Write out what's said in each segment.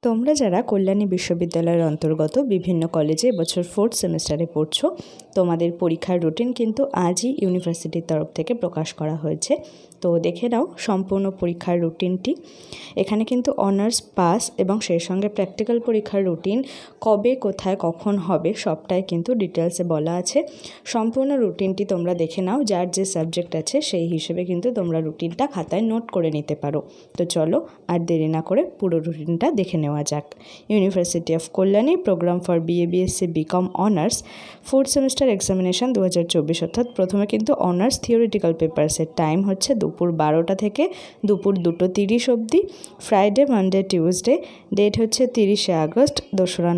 তোমরা যারা কল্যাণী বিশ্ববিদ্যালয়ের অন্তর্গত বিভিন্ন কলেজে এবছর 4th সেমিস্টারে পড়ছো, তোমাদের পরীক্ষার রুটিন কিন্তু আজই ইউনিভার্সিটির তরফ থেকে প্রকাশ করা হয়েছে। তো দেখে নাও সম্পূর্ণ পরীক্ষার রুটিনটি। এখানে কিন্তু অনার্স পাস এবং সেই সঙ্গে প্র্যাকটিক্যাল পরীক্ষার রুটিন কবে কোথায় কখন হবে সবটাই কিন্তু ডিটেলসে বলা আছে। সম্পূর্ণ রুটিনটি তোমরা দেখে নাও, যার যে সাবজেক্ট আছে সেই হিসেবে কিন্তু তোমরা রুটিনটা খাতায় নোট করে নিতে পারো। তো চলো আর দেরি না করে পুরো রুটিনটা দেখে নেওয়া যাক। University of Kalyani, program for BA BSc BCom honours 4th semester examination 2024। অর্থাৎ প্রথমে কিন্তু অনার্স থিওরিটিক্যাল পেপারসের টাইম হচ্ছে দুপুর 12টা থেকে দুপুর 2:30 অবধি, ফ্রাইডে, মানডে, টিউসডে। ডেট হচ্ছে 30শে আগস্ট, 2রা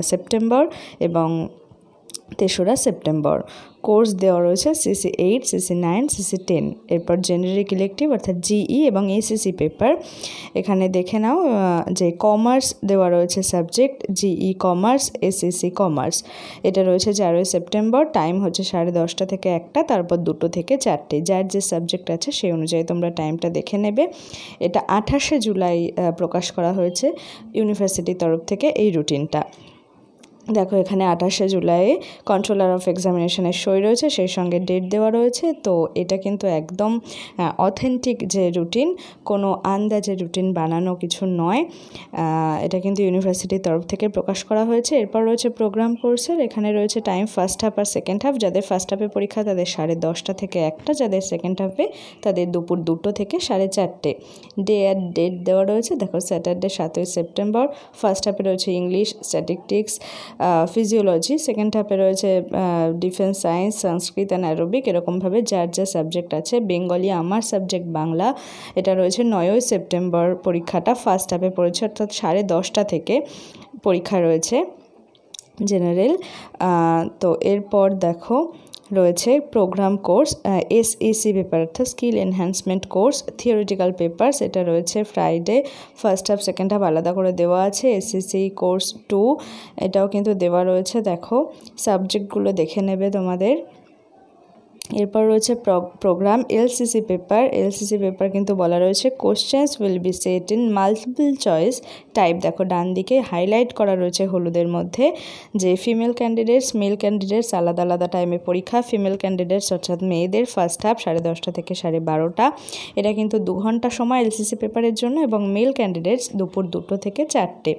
সেপ্টেম্বর এবং 3রা সেপ্টেম্বর। কোর্স দেওয়া রয়েছে CC 8, CC 9, CC 10। এরপর জেনারিক ইলেকটিভ অর্থাৎ জিই এবং এসিসি পেপার। এখানে দেখে নাও যে কমার্স দেওয়া রয়েছে subject, GE commerce, ACC commerce. এটা রয়েছে 4ই সেপ্টেম্বর, টাইম হচ্ছে 10:30 থেকে 1টা, তারপর 2টো থেকে 4টে। যার যে সাবজেক্ট আছে সেই অনুযায়ী তোমরা টাইমটা দেখে নেবে। এটা 28শে জুলাই প্রকাশ করা হয়েছে ইউনিভার্সিটির তরফ থেকে এই রুটিনটা। দেখো এখানে 28শে জুলাই কন্ট্রোলার অফ এক্সামিনেশনের সই রয়েছে, সেই সঙ্গে ডেট দেওয়া রয়েছে। তো এটা কিন্তু একদম অথেন্টিক যে রুটিন, কোনো আন্দাজে রুটিন বানানো কিছু নয়। এটা কিন্তু ইউনিভার্সিটির তরফ থেকে প্রকাশ করা হয়েছে। এরপর রয়েছে প্রোগ্রাম কোর্সের। এখানে রয়েছে টাইম ফার্স্ট হাফ আর সেকেন্ড হাফ। যাদের ফার্স্ট হাফে পরীক্ষা তাদের 10:30 থেকে 1টা, যাদের সেকেন্ড হাফে তাদের দুপুর 2টো থেকে 4:30। ডে আর ডেট দেওয়া রয়েছে। দেখো স্যাটারডে 7ই সেপ্টেম্বর। ফার্স্ট হাফে রয়েছে ইংলিশ, স্ট্যাটিস্টিক্স, ফিজিওলজি। সেকেন্ড হাফে রয়েছে defence science, Sanskrit and aerobic. এরকমভাবে যার যা সাবজেক্ট আছে। বেঙ্গলি আমার সাবজেক্ট বাংলা। এটা রয়েছে 9ই সেপ্টেম্বর পরীক্ষাটা ফার্স্ট হাফে পড়েছে, অর্থাৎ 10:30 থেকে পরীক্ষা রয়েছে জেনারেল। তো এরপর দেখো রয়েছে প্রোগ্রাম কোর্স SEC পেপার অর্থাৎ skill enhancement course theoretical papers. এটা রয়েছে Friday, first half second half আলাদা করে দেওয়া আছে। SEC কোর্স 2 এটাও কিন্তু দেওয়া রয়েছে। দেখো সাবজেক্টগুলো দেখে নেবে তোমাদের। এরপর রয়েছে program LCC paper. LCC paper কিন্তু বলা রয়েছে questions will be set in multiple choice type. দেখো ডান দিকে হাইলাইট করা রয়েছে হলুদের মধ্যে যে ফিমেল ক্যান্ডিডেটস, মেল ক্যান্ডিডেটস আলাদা আলাদা টাইমে পরীক্ষা। ফিমেল ক্যান্ডিডেটস অর্থাৎ মেয়েদের ফার্স্ট হাফ 10:30 থেকে 12:30। এটা কিন্তু 2 ঘন্টা সময় LCC পেপারের জন্য, এবং মেল ক্যান্ডিডেটস দুপুর 2টো থেকে 4টে।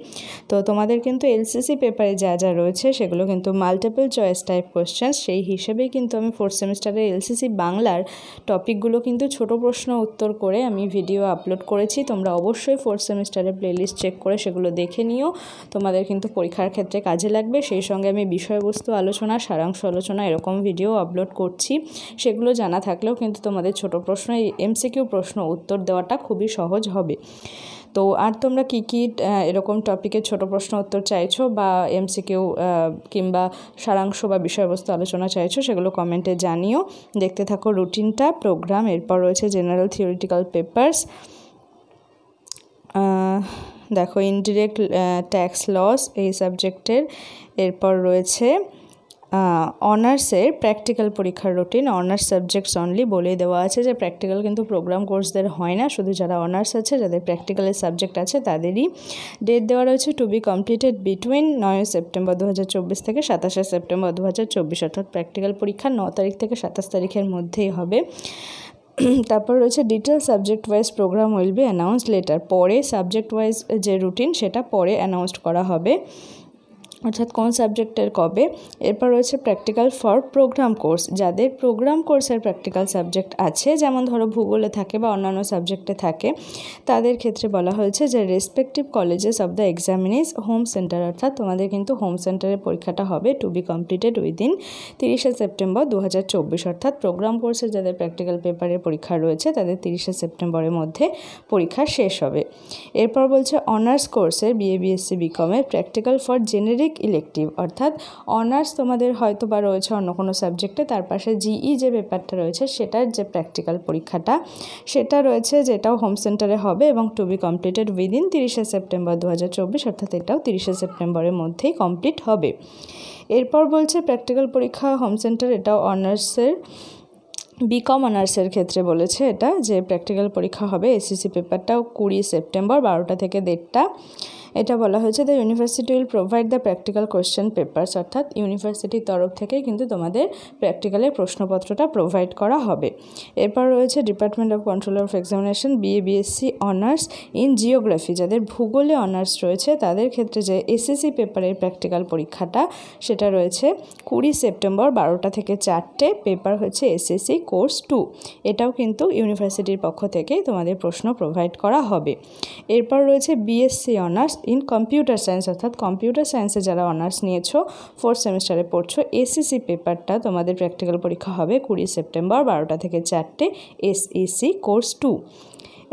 তো তোমাদের কিন্তু LCC পেপারে যা যা রয়েছে সেগুলো কিন্তু মাল্টিপল চয়েস টাইপ কোশ্চেন্স। সেই হিসেবেই কিন্তু আমি 4th সেমিস্টারে LCC বাংলার টপিকগুলো কিন্তু ছোট প্রশ্ন উত্তর করে আমি ভিডিও আপলোড করেছি। তোমরা অবশ্যই 4th সেমিস্টারে প্লেলিস্ট চেক করে সেগুলো দেখে নিও, তোমাদের কিন্তু পরীক্ষার ক্ষেত্রে কাজে লাগবে। সেই সঙ্গে আমি বিষয়বস্তু আলোচনা, সারাংশ আলোচনা এরকম ভিডিও আপলোড করছি। সেগুলো জানা থাকলেও কিন্তু তোমাদের ছোট প্রশ্ন, এই MCQ প্রশ্ন উত্তর দেওয়াটা খুবই সহজ হবে। তো আর তোমরা কী কী এরকম টপিকের ছোট প্রশ্ন উত্তর চাইছো বা MCQ কিংবা সারাংশ বা বিষয়বস্তু আলোচনা চাইছো সেগুলো কমেন্টে জানিও। দেখতে থাকো রুটিনটা। প্রোগ্রাম, এরপর রয়েছে জেনারেল থিওরিটিক্যাল পেপারস। দেখো ইনডিরেক্ট ট্যাক্স লস এই সাবজেক্টের। এরপর রয়েছে অনার্সের প্র্যাকটিক্যাল পরীক্ষার রুটিন। অনার্স সাবজেক্টস অনলি বলে দেওয়া আছে যে প্র্যাকটিক্যাল কিন্তু প্রোগ্রাম কোর্সদের হয় না, শুধু যারা অনার্স আছে, যাদের প্র্যাকটিক্যালের সাবজেক্ট আছে তাদেরই। ডেট দেওয়া রয়েছে to be completed between 9 September 2024 থেকে 27শে সেপ্টেম্বর 2024। অর্থাৎ প্র্যাকটিক্যাল পরীক্ষা 9 তারিখ থেকে 27 তারিখের মধ্যেই হবে। তারপর রয়েছে detail subject wise program will be announced later. পরে সাবজেক্ট ওয়াইজ যে রুটিন সেটা পরে অ্যানাউন্সড করা হবে, অর্থাৎ কোন সাবজেক্টের কবে। এরপর রয়েছে প্র্যাকটিক্যাল ফর প্রোগ্রাম কোর্স। যাদের প্রোগ্রাম কোর্সের প্র্যাকটিক্যাল সাবজেক্ট আছে, যেমন ধরো ভূগোলে থাকে বা অন্যান্য সাবজেক্টে থাকে, তাদের ক্ষেত্রে বলা হয়েছে যে respective colleges of the examinees home centre. অর্থাৎ তোমাদের কিন্তু হোম সেন্টারে পরীক্ষাটা হবে টু বি কমপ্লিটেড উইদিন 30শে সেপ্টেম্বর 2024। অর্থাৎ প্রোগ্রাম কোর্সের যাদের প্র্যাকটিক্যাল পেপারের পরীক্ষা রয়েছে তাদের 30শে সেপ্টেম্বরের মধ্যে পরীক্ষা শেষ হবে। এরপর বলছে অনার্স কোর্সের BA BSc বিকমের প্র্যাকটিক্যাল ফর জেনারিক ইলেকটিভ। অর্থাৎ অনার্স তোমাদের হয়তো বা রয়েছে অন্য কোনো সাবজেক্টে, তার পাশে জিই যে পেপারটা রয়েছে সেটার যে প্র্যাকটিক্যাল পরীক্ষাটা সেটা রয়েছে, যেটাও হোম সেন্টারে হবে এবং টু বি কমপ্লিটেড উইদিন 30শে সেপ্টেম্বর 2024। অর্থাৎ এটাও 30শে সেপ্টেম্বরের মধ্যেই কমপ্লিট হবে। এরপর বলছে প্র্যাকটিক্যাল পরীক্ষা হোম সেন্টার, এটাও অনার্সের বিকম অনার্সের ক্ষেত্রে বলেছে এটা যে প্র্যাকটিক্যাল পরীক্ষা হবে। SEC পেপারটাও 20 সেপ্টেম্বর 12টা থেকে 1:30। এটা বলা হয়েছে the university will provide the practical question papers, অর্থাৎ ইউনিভার্সিটির তরফ থেকে কিন্তু তোমাদের প্র্যাকটিক্যালের প্রশ্নপত্রটা প্রোভাইড করা হবে। এরপর রয়েছে department of controller of examination BA BSc honours in geography, যাদের ভূগোলে অনার্স রয়েছে তাদের ক্ষেত্রে যে এসএসসি পেপারের প্র্যাকটিক্যাল পরীক্ষাটা সেটা রয়েছে 20 সেপ্টেম্বর 12টা থেকে 4টে। পেপার হচ্ছে এসএসসি কোর্স 2। এটাও কিন্তু ইউনিভার্সিটির পক্ষ থেকে তোমাদের প্রশ্ন প্রোভাইড করা হবে। এরপর রয়েছে BSc honours in computer science, অর্থাৎ কম্পিউটার সায়েন্সে যারা অনার্স নিয়েছো 4th সেমিস্টারে পড়ছো, এসএসসি পেপারটা তোমাদের প্র্যাকটিক্যাল পরীক্ষা হবে 20 সেপ্টেম্বর 12টা থেকে 4টে, এসএসসি কোর্স 2।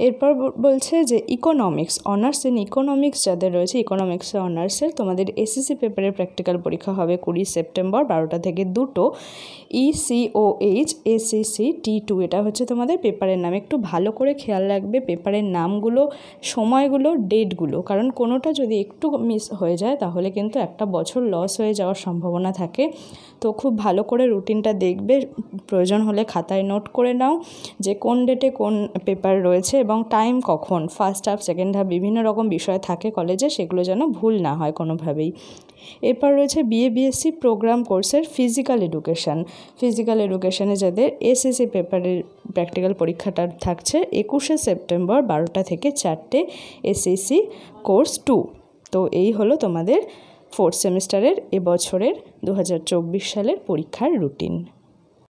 এরপর বলছে যে ইকোনমিক্স অনার্স ইন ইকোনমিক্স যাদের রয়েছে, ইকোনমিক্সে অনার্সের তোমাদের এসএসসি পেপারের প্র্যাকটিক্যাল পরীক্ষা হবে 20 সেপ্টেম্বর 12টা থেকে 2টো, ইসিওএইচ এসএসসি T2। এটা হচ্ছে তোমাদের পেপারের নাম। একটু ভালো করে খেয়াল রাখবে পেপারের নামগুলো, সময়গুলো, ডেটগুলো, কারণ কোনোটা যদি একটু মিস হয়ে যায় তাহলে কিন্তু একটা বছর লস হয়ে যাওয়ার সম্ভাবনা থাকে। তো খুব ভালো করে রুটিনটা দেখবে, প্রয়োজন হলে খাতায় নোট করে নাও যে কোন ডেটে কোন পেপার রয়েছে এবং টাইম কখন, ফার্স্ট হাফ সেকেন্ড হাফ বিভিন্ন রকম বিষয় থাকে কলেজে, সেগুলো যেন ভুল না হয় কোনোভাবেই। এরপর রয়েছে বিএ বিএসসি প্রোগ্রাম কোর্সের ফিজিক্যাল এডুকেশনে যাদের এসএসসি পেপারের প্র্যাকটিক্যাল পরীক্ষাটা থাকছে 21 সেপ্টেম্বর 12টা থেকে 4টে, এসএসসি কোর্স 2। তো এই হলো তোমাদের 4th সেমিস্টারের এবছরের 2024 সালের পরীক্ষার রুটিন।